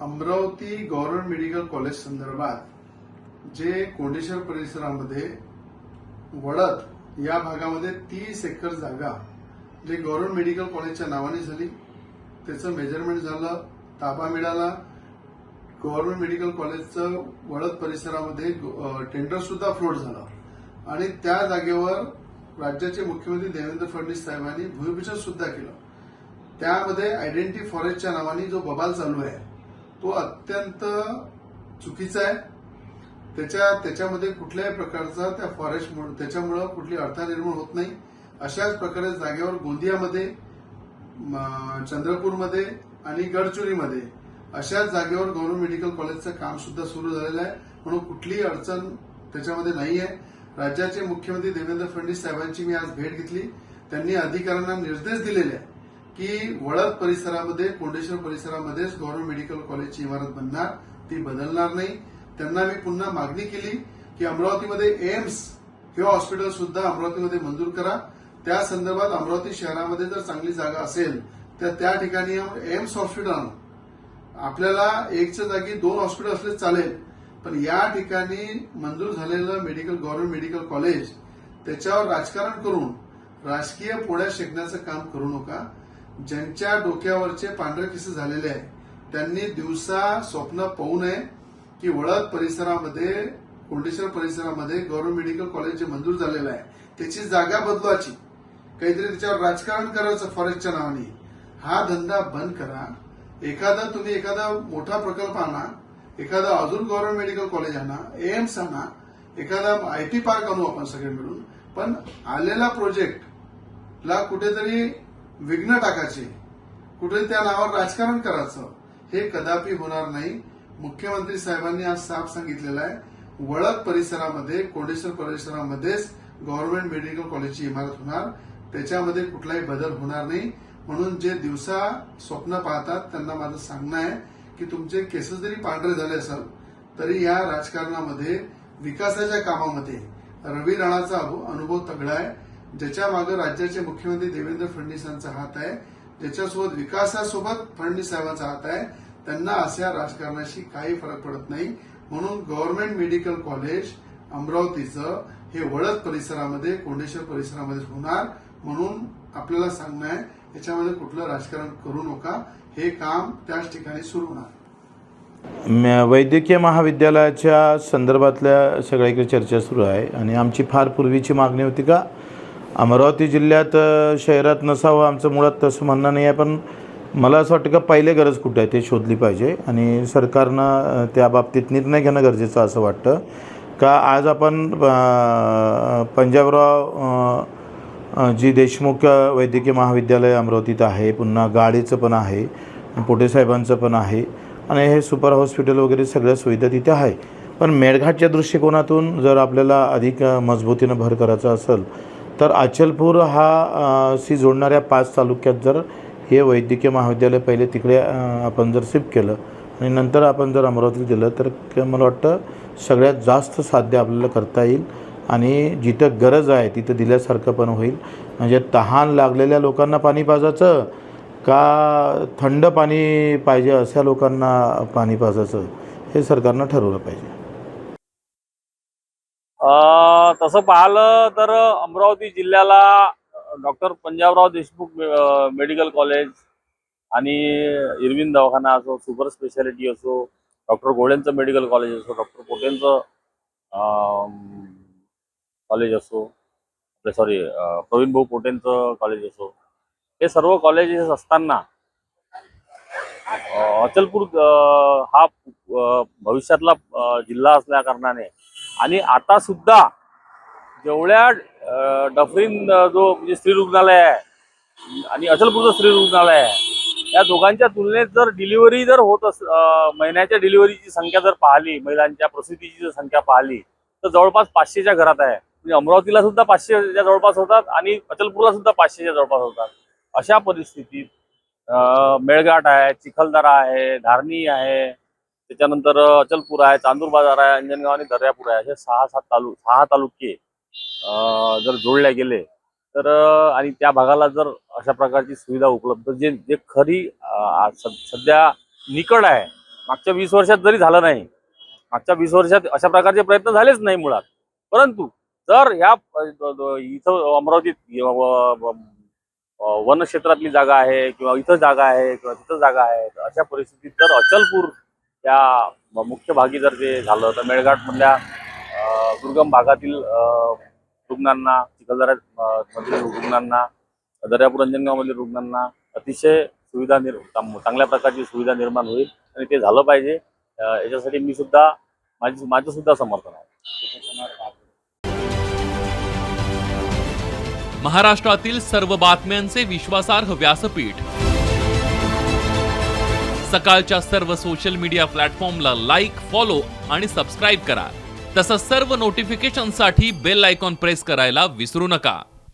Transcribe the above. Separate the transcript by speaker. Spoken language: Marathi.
Speaker 1: अमरावती गव्हर्नमेंट मेडिकल कॉलेज संदर्भात जे कोंडेश्वर परिसरामध्ये वडद या भागामध्ये 30 एकर जागा जे गव्हर्नमेंट मेडिकल कॉलेजच्या नावाने झाली, त्याचं मेजरमेंट झालं, ताबा मिळाला. गव्हर्नमेंट मेडिकल कॉलेजचं वडद परिसरामध्ये टेंडर सुद्धा फ्लोट झालं आणि त्या जागेवर राज्याचे मुख्यमंत्री देवेंद्र फडणवीस साहेबांनी भूमिपूजन सुद्धा केलं. त्यामध्ये आयडेंटिटी फॉरेस्टच्या नावाने जो बबाल चालू आहे तो अत्यंत चुकीचा आहे. त्याच्यामध्ये कुठल्याही प्रकारचा त्या फॉरेस्ट त्याच्यामुळे कुठली अडथळा निर्माण होत नाही. अशाच प्रकारे जागेवर गोंदियामध्ये, चंद्रपूरमध्ये आणि गडचिरोलीमध्ये अशाच जागेवर गव्हर्नमेंट मेडिकल कॉलेजचं काम सुद्धा सुरू झालेलं आहे, म्हणून कुठलीही अडचण त्याच्यामध्ये नाही आहे. राज्याचे मुख्यमंत्री देवेंद्र फडणवीस साहेबांची मी आज भेट घेतली. त्यांनी अधिकाऱ्यांना निर्देश दिलेले आहे की वडद परिसरामध्ये, कोंडेश्वर परिसरामध्येच गव्हर्नमेंट मेडिकल कॉलेजची इमारत बनणार, ती बदलणार नाही. त्यांना मी पुन्हा मागणी केली की अमरावतीमध्ये एम्स हे हॉस्पिटल सुद्धा अमरावतीमध्ये मंजूर करा. त्या संदर्भात अमरावती शहरामध्ये जर चांगली जागा असेल तर त्या ठिकाणी एम्स हॉस्पिटल आणू. आपल्याला एकच्या जागी 2 हॉस्पिटल असले चालेल, पण या ठिकाणी मंजूर झालेलं गव्हर्नमेंट मेडिकल कॉलेज त्याच्यावर राजकारण करून राजकीय पोळ्या शेकण्याचं काम करू नका. ज्यांच्या डोक्यावरचे पांढरे केस झालेले आहे त्यांनी दिवसा स्वप्न पाहू नये की वडद परिसरामध्ये, कोंडेश्वर परिसरामध्ये गव्हर्नमेंट मेडिकल कॉलेज जे मंजूर झालेलं आहे त्याची जागा बदलवायची, काहीतरी त्याच्यावर राजकारण करायचं फॉरेस्टच्या नावाने. हा धंदा बंद करा. तुम्ही एखादा मोठा प्रकल्प आणा, एखादा अजून गव्हर्नमेंट मेडिकल कॉलेज आणा, एम्स आणा, एखादा आयटी पार्क आणू आपण सगळे मिळून, पण आलेला प्रोजेक्टला कुठेतरी विघ्न टाकायचे, कुठे त्या नावावर राजकारण करायचं, हे कदापि होणार नाही. मुख्यमंत्री साहेबांनी आज साफ सांगितलेलं आहे, वडद परिसरामध्ये, कोंडेश्वर परिसरामध्येच गव्हर्नमेंट मेडिकल कॉलेजची इमारत होणार, त्याच्यामध्ये कुठलाही बदल होणार नाही. म्हणून जे दिवसा स्वप्न पाहतात त्यांना माझं सांगणं आहे की तुमचे केस जरी पांढरे झाले असेल तरी या राजकारणामध्ये, विकासाच्या कामामध्ये रवी राणाचा अनुभव तगडा आहे. ज्याच्या मागे राज्याचे मुख्यमंत्री देवेंद्र फडणवीस यांचा हात आहे, ज्याच्यासोबत विकासासोबत फडणवीस साहेबांचा हात आहे, त्यांना अशा राजकारणाशी काही फरक पडत नाही. म्हणून गव्हर्नमेंट मेडिकल कॉलेज अमरावतीचं हे वडद परिसरामध्ये, कोंडेश्वर परिसरामध्ये होणार. म्हणून आपल्याला सांगणं आहे, याच्यामध्ये कुठलं राजकारण करू नका. हे काम त्याच ठिकाणी सुरू होणार.
Speaker 2: वैद्यकीय महाविद्यालयाच्या संदर्भातल्या सगळीकडे चर्चा सुरू आहे आणि आमची फार पूर्वीची मागणी होती का अमरावती जिल्ह्यात, शहरात नसावं, आमचं मुळात तसं म्हणणं नाही आहे. पण मला असं वाटतं का पहिले गरज कुठे आहे ते शोधली पाहिजे आणि सरकारनं त्या बाबतीत निर्णय घेणं गरजेचं असं वाटतं. का आज आपण पंजाबराव जी देशमुख वैद्यकीय महाविद्यालय अमरावतीत आहे, पुन्हा गाडीचं पण आहे, पोटे साहेबांचं पण आहे आणि हे सुपर हॉस्पिटल वगैरे सगळ्या सुविधा तिथे आहे. पण मेळघाटच्या दृष्टिकोनातून जर आपल्याला अधिक मजबूतीनं भर करायचा असेल तर अचलपूर हा जोडणाऱ्या 5 तालुक्यात जर हे वैद्यकीय महाविद्यालय पहिले तिकडे आपण जर शिफ्ट केलं आणि नंतर आपण जर अमरावतीत दिलं तर मला वाटतं सगळ्यात जास्त साध्य आपल्याला करता येईल आणि जिथं गरज आहे तिथं दिल्यासारखं पण होईल. म्हणजे तहान लागलेल्या लोकांना पाणी पाजायचं का थंड पाणी पाहिजे अशा लोकांना पाणी पाजायचं, हे सरकारनं ठरवलं पाहिजे.
Speaker 3: तसं पाहिलं तर अमरावती जिल्ह्याला doctor Panjabrao Deshmukh medical college आणि इरविन दवाखाना असो, सुपर स्पेशालिटी असो, डॉक्टर गोळेंचं मेडिकल कॉलेज असो, डॉक्टर पोटेंचं कॉलेज असो, प्रवीण भाऊ पोटेंचं कॉलेज असो, हे सर्व कॉलेजेस असताना अचलपूर हा भविष्यातला जिल्हा असल्या कारणाने आणि आता सुद्धा जेवढ्या डफरीन जो म्हणजे स्त्री रुग्णालय आहे आणि अचलपूरचं स्त्री रुग्णालय आहे, या दोघांच्या तुलनेत जर डिलिव्हरी जर होत महिन्याच्या डिलिव्हरीची संख्या जर पाहिली, महिलांच्या प्रसूतीची जर संख्या पाहिली तर जवळपास 500च्या घरात आहे. म्हणजे अमरावतीला सुद्धा 500च्या जवळपास होतात आणि अचलपूरला सुद्धा 500च्या जवळपास होतात. अशा परिस्थितीत मेळघाट आहे, चिखलदरा आहे, धारणी आहे, त्याच्यानंतर अचलपूर आहे, चांदूर बाजार आहे, अंजनगाव आणि दर्यापूर आहे, असे 6 तालुके जर जोडले गेले तर आणि त्या भागाला जर अशा प्रकारची सुविधा उपलब्ध जे खरी सध्या निकड आहे मागच्या 20 वर्षात जरी झालं नाही, मागच्या 20 वर्षात अशा प्रकारचे प्रयत्न झालेच नाही मुळात. परंतु जर ह्या इथं अमरावतीत वन क्षेत्रातली जागा आहे किंवा इथं जागा आहे किंवा तिथं जागा आहे, अशा परिस्थितीत जर अचलपूर या मुख्य भागी जर ते झालं तर मेळघाटमधल्या दुर्गम भागातील रुग्णांना, चिखलदऱ्यामधील रुग्णांना, दर्यापूर अंजनगावमधील रुग्णांना अतिशय सुविधा चांगल्या प्रकारची सुविधा निर्माण होईल आणि ते झालं पाहिजे. याच्यासाठी मी सुद्धा माझं सुद्धा समर्थन आहे.
Speaker 4: महाराष्ट्रातील सर्व बातम्यांचे विश्वासार्ह व्यासपीठ, सकाळच्या सर्व सोशल मीडिया प्लॅटफॉर्मला लाईक, फॉलो आणि सबस्क्राईब करा. तसंच सर्व नोटिफिकेशनसाठी बेल आयकॉन प्रेस करायला विसरू नका.